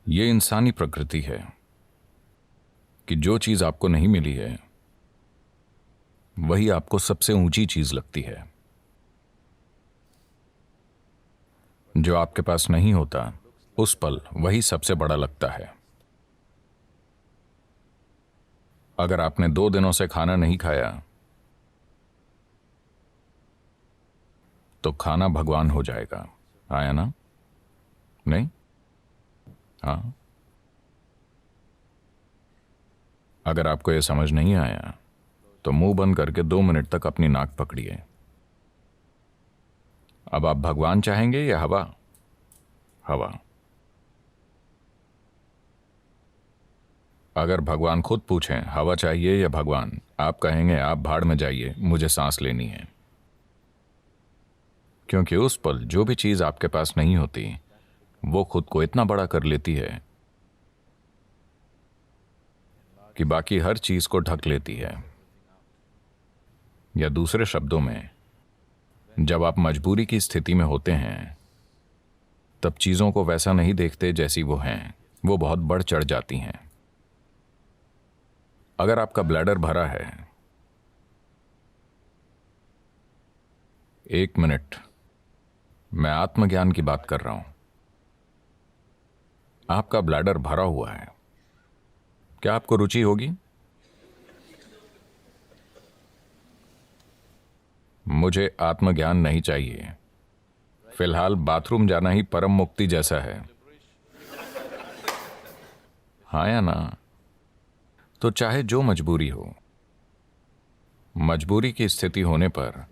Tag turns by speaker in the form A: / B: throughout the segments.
A: ये इंसानी प्रकृति है कि जो चीज आपको नहीं मिली है वही आपको सबसे ऊंची चीज लगती है। जो आपके पास नहीं होता उस पल वही सबसे बड़ा लगता है। अगर आपने 2 दिनों से खाना नहीं खाया तो खाना भगवान हो जाएगा। आया ना? नहीं? हाँ। अगर आपको यह समझ नहीं आया तो मुंह बंद करके 2 मिनट तक अपनी नाक पकड़िए। अब आप भगवान चाहेंगे या हवा? हवा। अगर भगवान खुद पूछें हवा चाहिए या भगवान, आप कहेंगे आप भाड़ में जाइए, मुझे सांस लेनी है। क्योंकि उस पल जो भी चीज आपके पास नहीं होती वो खुद को इतना बड़ा कर लेती है कि बाकी हर चीज को ढक लेती है। या दूसरे शब्दों में, जब आप मजबूरी की स्थिति में होते हैं तब चीजों को वैसा नहीं देखते जैसी वो हैं, वो बहुत बढ़ चढ़ जाती हैं। अगर आपका ब्लैडर भरा है, 1 मिनट, मैं आत्मज्ञान की बात कर रहा हूं। आपका ब्लैडर भरा हुआ है, क्या आपको रुचि होगी? मुझे आत्मज्ञान नहीं चाहिए। फिलहाल बाथरूम जाना ही परम मुक्ति जैसा है। हाँ या ना? तो चाहे जो मजबूरी हो, मजबूरी की स्थिति होने पर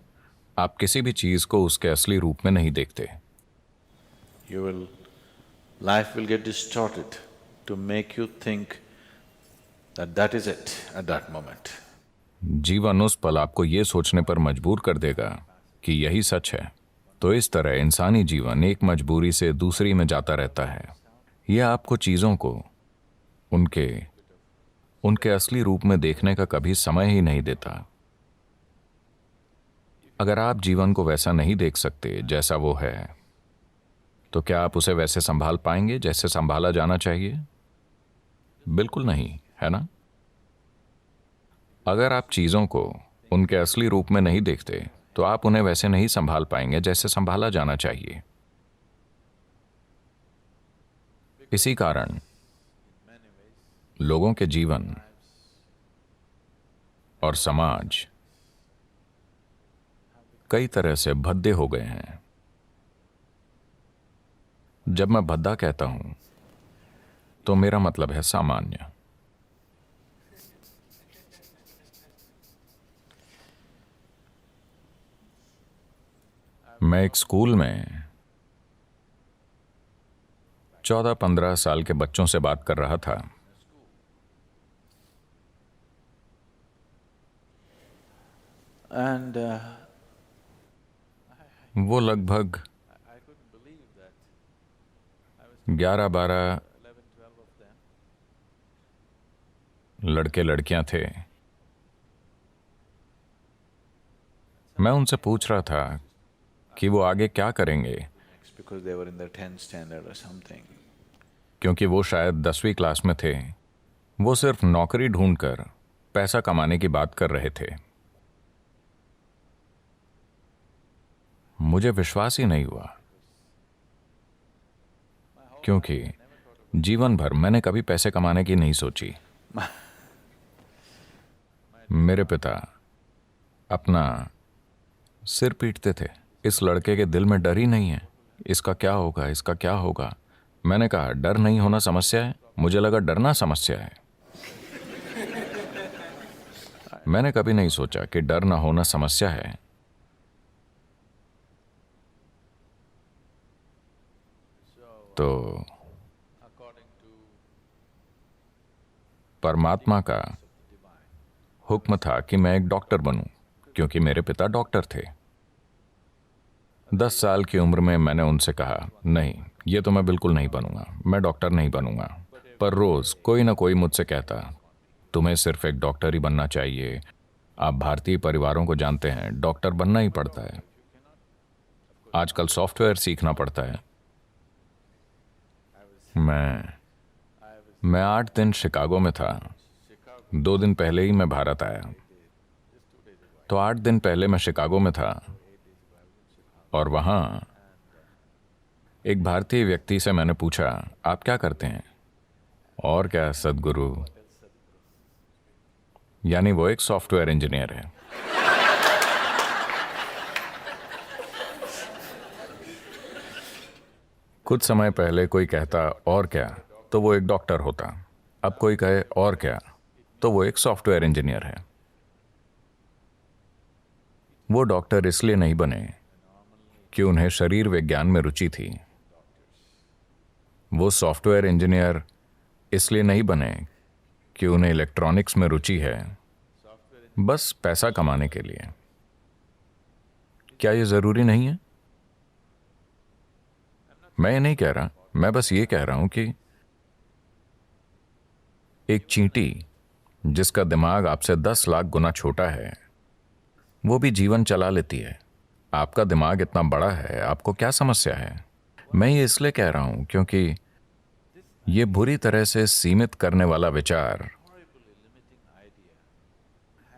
A: आप किसी भी चीज को उसके असली रूप में नहीं देखते।
B: Life will get distorted to make you think that that is it at that moment.
A: जीवन उस पल आपको यह सोचने पर मजबूर कर देगा कि यही सच है। तो इस तरह इंसानी जीवन एक मजबूरी से दूसरी में जाता रहता है। यह आपको चीजों को उनके उनके असली रूप में देखने का कभी समय ही नहीं देता। अगर आप जीवन को वैसा नहीं देख सकते जैसा वो है, तो क्या आप उसे वैसे संभाल पाएंगे जैसे संभाला जाना चाहिए? बिल्कुल नहीं, है ना? अगर आप चीजों को उनके असली रूप में नहीं देखते तो आप उन्हें वैसे नहीं संभाल पाएंगे जैसे संभाला जाना चाहिए। इसी कारण लोगों के जीवन और समाज कई तरह से भद्दे हो गए हैं। जब मैं भद्दा कहता हूं तो मेरा मतलब है सामान्य। मैं एक स्कूल में 14-15 साल के बच्चों से बात कर रहा था।
B: And
A: वो लगभग 11-12 लड़के लड़कियां थे। मैं उनसे पूछ रहा था कि वो आगे क्या करेंगे,
B: because they were in the 10th standard or something.
A: क्योंकि वो शायद 10वीं क्लास में थे। वो सिर्फ नौकरी ढूंढकर पैसा कमाने की बात कर रहे थे। मुझे विश्वास ही नहीं हुआ, क्योंकि जीवन भर मैंने कभी पैसे कमाने की नहीं सोची। मेरे पिता अपना सिर पीटते थे, इस लड़के के दिल में डर ही नहीं है, इसका क्या होगा, इसका क्या होगा। मैंने कहा डर नहीं होना समस्या है? मुझे लगा डरना समस्या है। मैंने कभी नहीं सोचा कि डर ना होना समस्या है। तो परमात्मा का हुक्म था कि मैं एक डॉक्टर बनूं, क्योंकि मेरे पिता डॉक्टर थे। 10 साल की उम्र में मैंने उनसे कहा, नहीं, ये तो मैं बिल्कुल नहीं बनूंगा, मैं डॉक्टर नहीं बनूंगा। पर रोज कोई ना कोई मुझसे कहता, तुम्हें सिर्फ एक डॉक्टर ही बनना चाहिए। आप भारतीय परिवारों को जानते हैं, डॉक्टर बनना ही पड़ता है। आजकल सॉफ्टवेयर सीखना पड़ता है। मैं मैं 8 दिन शिकागो में था। 2 दिन पहले ही मैं भारत आया। तो 8 दिन पहले मैं शिकागो में था और वहां एक भारतीय व्यक्ति से मैंने पूछा, आप क्या करते हैं? और क्या सदगुरु, यानी वो एक सॉफ्टवेयर इंजीनियर है। कुछ समय पहले कोई कहता और क्या, तो वो एक डॉक्टर होता। अब कोई कहे और क्या, तो वो एक सॉफ्टवेयर इंजीनियर है। वो डॉक्टर इसलिए नहीं बने कि उन्हें शरीर विज्ञान में रुचि थी। वो सॉफ्टवेयर इंजीनियर इसलिए नहीं बने कि उन्हें इलेक्ट्रॉनिक्स में रुचि है, बस पैसा कमाने के लिए। क्या ये जरूरी नहीं है? मैं ये नहीं कह रहा, मैं बस ये कह रहा हूं कि एक चींटी जिसका दिमाग आपसे 10 लाख गुना छोटा है, वो भी जीवन चला लेती है। आपका दिमाग इतना बड़ा है, आपको क्या समस्या है? मैं ये इसलिए कह रहा हूं क्योंकि ये बुरी तरह से सीमित करने वाला विचार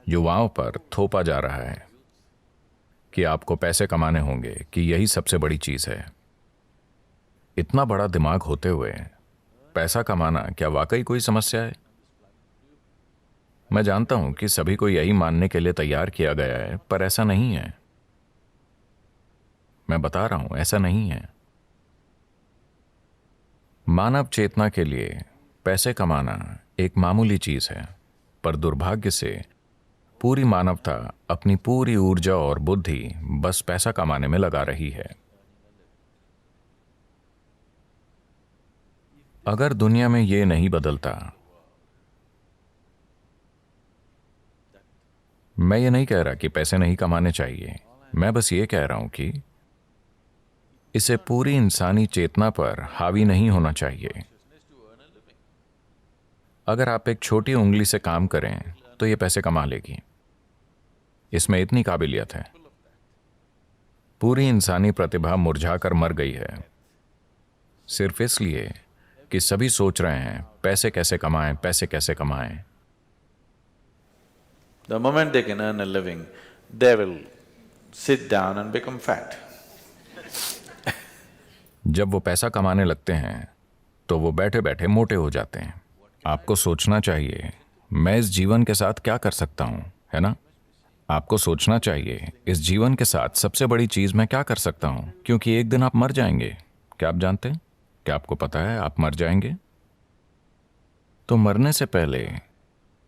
A: युवाओं पर थोपा जा रहा है कि आपको पैसे कमाने होंगे, कि यही सबसे बड़ी चीज है। इतना बड़ा दिमाग होते हुए पैसा कमाना क्या वाकई कोई समस्या है? मैं जानता हूं कि सभी को यही मानने के लिए तैयार किया गया है, पर ऐसा नहीं है। मैं बता रहा हूं, ऐसा नहीं है। मानव चेतना के लिए पैसे कमाना एक मामूली चीज है, पर दुर्भाग्य से पूरी मानवता अपनी पूरी ऊर्जा और बुद्धि बस पैसा कमाने में लगा रही है। अगर दुनिया में ये नहीं बदलता, मैं ये नहीं कह रहा कि पैसे नहीं कमाने चाहिए, मैं बस ये कह रहा हूं कि इसे पूरी इंसानी चेतना पर हावी नहीं होना चाहिए। अगर आप एक छोटी उंगली से काम करें तो ये पैसे कमा लेगी। इसमें इतनी काबिलियत है। पूरी इंसानी प्रतिभा मुरझाकर मर गई है, सिर्फ इसलिए कि सभी सोच रहे हैं पैसे कैसे कमाएं, पैसे कैसे कमाएं।
B: The moment they can earn a living, they will sit down and become fat.
A: जब वो पैसा कमाने लगते हैं तो वो बैठे बैठे मोटे हो जाते हैं। आपको सोचना चाहिए, मैं इस जीवन के साथ क्या कर सकता हूं, है ना? आपको सोचना चाहिए, इस जीवन के साथ सबसे बड़ी चीज मैं क्या कर सकता हूं, क्योंकि एक दिन आप मर जाएंगे। क्या आप जानते हैं? क्या आपको पता है आप मर जाएंगे? तो मरने से पहले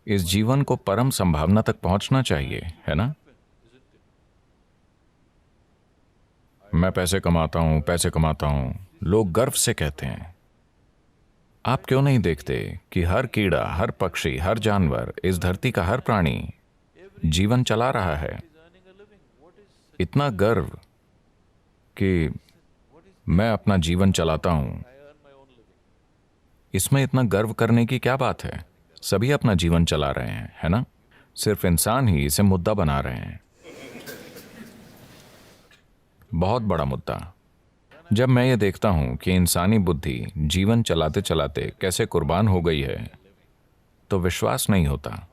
A: इस जीवन को परम संभावना तक पहुंचना चाहिए, है ना? मैं पैसे कमाता हूं, पैसे कमाता हूं, लोग गर्व से कहते हैं। आप क्यों नहीं देखते कि हर कीड़ा, हर पक्षी, हर जानवर, इस धरती का हर प्राणी जीवन चला रहा है? इतना गर्व कि मैं अपना जीवन चलाता हूं, इसमें इतना गर्व करने की क्या बात है? सभी अपना जीवन चला रहे हैं, है ना? सिर्फ इंसान ही इसे मुद्दा बना रहे हैं। बहुत बड़ा मुद्दा। जब मैं ये देखता हूं कि इंसानी बुद्धि जीवन चलाते चलाते कैसे कुर्बान हो गई है, तो विश्वास नहीं होता।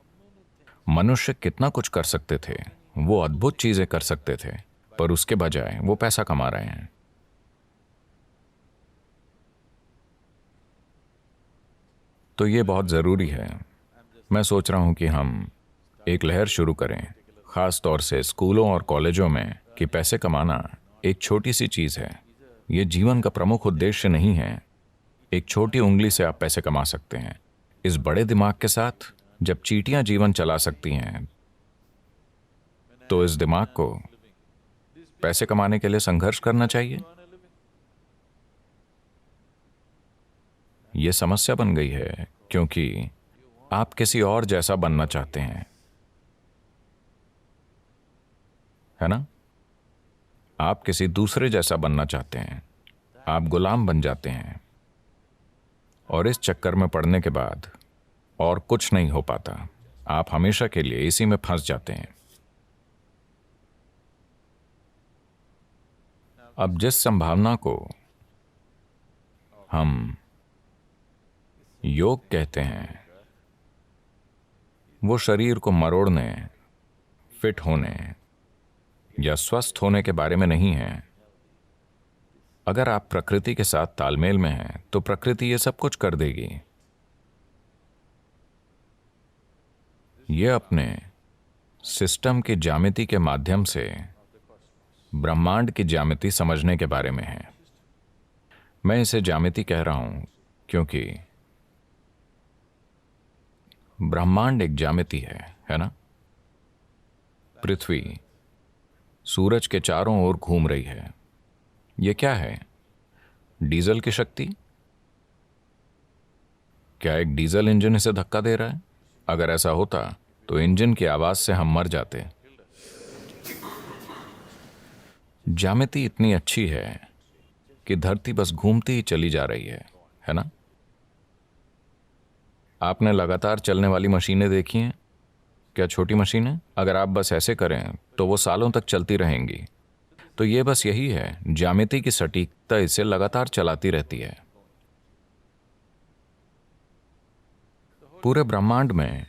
A: मनुष्य कितना कुछ कर सकते थे, वो अद्भुत चीजें कर सकते थे, पर उसके बजाय वो पैसा कमा रहे हैं। तो ये बहुत जरूरी है। मैं सोच रहा हूं कि हम एक लहर शुरू करें, खास तौर से स्कूलों और कॉलेजों में, कि पैसे कमाना एक छोटी सी चीज है। ये जीवन का प्रमुख उद्देश्य नहीं है। एक छोटी उंगली से आप पैसे कमा सकते हैं। इस बड़े दिमाग के साथ जब चींटियां जीवन चला सकती हैं, तो इस दिमाग को पैसे कमाने के लिए संघर्ष करना चाहिए। यह समस्या बन गई है क्योंकि आप किसी और जैसा बनना चाहते हैं, है ना? आप किसी दूसरे जैसा बनना चाहते हैं। आप गुलाम बन जाते हैं और इस चक्कर में पड़ने के बाद और कुछ नहीं हो पाता। आप हमेशा के लिए इसी में फंस जाते हैं। अब जिस संभावना को हम योग कहते हैं वो शरीर को मरोड़ने, फिट होने या स्वस्थ होने के बारे में नहीं है। अगर आप प्रकृति के साथ तालमेल में हैं तो प्रकृति ये सब कुछ कर देगी। ये अपने सिस्टम की ज्यामिति के माध्यम से ब्रह्मांड की ज्यामिति समझने के बारे में है। मैं इसे ज्यामिति कह रहा हूं क्योंकि ब्रह्मांड एक ज्यामिति है ना? पृथ्वी सूरज के चारों ओर घूम रही है। यह क्या है? डीजल की शक्ति? क्या एक डीजल इंजन इसे धक्का दे रहा है? अगर ऐसा होता तो इंजन की आवाज से हम मर जाते। ज्यामिति इतनी अच्छी है कि धरती बस घूमती ही चली जा रही है ना? आपने लगातार चलने वाली मशीनें देखी हैं? क्या छोटी मशीनें? अगर आप बस ऐसे करें तो वो सालों तक चलती रहेंगी। तो ये बस यही है, ज्यामिति की सटीकता इसे लगातार चलाती रहती है। पूरे ब्रह्मांड में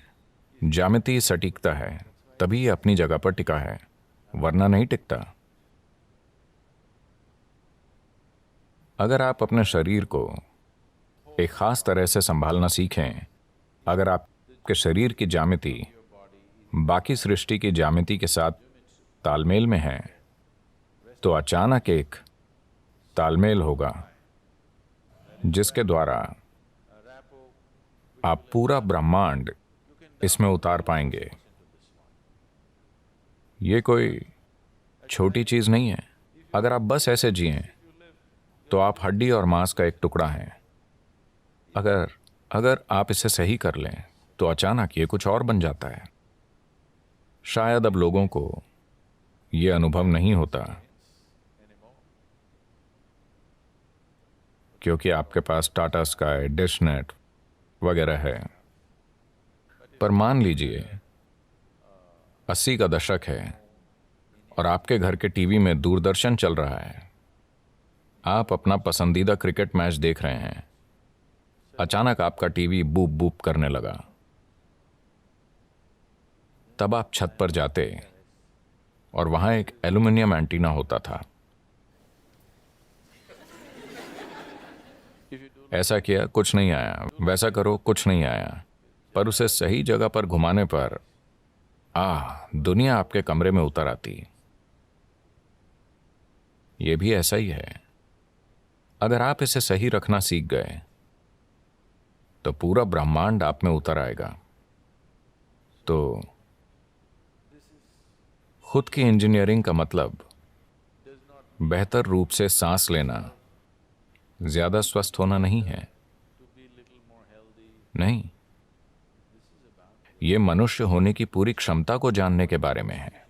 A: ज्यामिति सटीकता है, तभी ये अपनी जगह पर टिका है, वरना नहीं टिकता। अगर आप अपने शरीर को एक खास तरह से संभालना सीखें, अगर आपके शरीर की ज्यामिति बाकी सृष्टि की ज्यामिति के साथ तालमेल में है, तो अचानक एक तालमेल होगा जिसके द्वारा आप पूरा ब्रह्मांड इसमें उतार पाएंगे। ये कोई छोटी चीज नहीं है। अगर आप बस ऐसे जिएं तो आप हड्डी और मांस का एक टुकड़ा हैं। अगर आप इसे सही कर लें तो अचानक ये कुछ और बन जाता है। शायद अब लोगों को ये अनुभव नहीं होता क्योंकि आपके पास टाटा स्काई, डिश नेट वगैरह है। पर मान लीजिए 80 का दशक है और आपके घर के टीवी में दूरदर्शन चल रहा है। आप अपना पसंदीदा क्रिकेट मैच देख रहे हैं। अचानक आपका टीवी बूप बूप करने लगा। तब आप छत पर जाते और वहां एक एल्युमिनियम एंटीना होता था। ऐसा किया, कुछ नहीं आया। वैसा करो, कुछ नहीं आया। पर उसे सही जगह पर घुमाने पर दुनिया आपके कमरे में उतर आती। यह भी ऐसा ही है। अगर आप इसे सही रखना सीख गए तो पूरा ब्रह्मांड आप में उतर आएगा। तो खुद की इंजीनियरिंग का मतलब बेहतर रूप से सांस लेना, ज्यादा स्वस्थ होना नहीं है। नहीं, ये मनुष्य होने की पूरी क्षमता को जानने के बारे में है।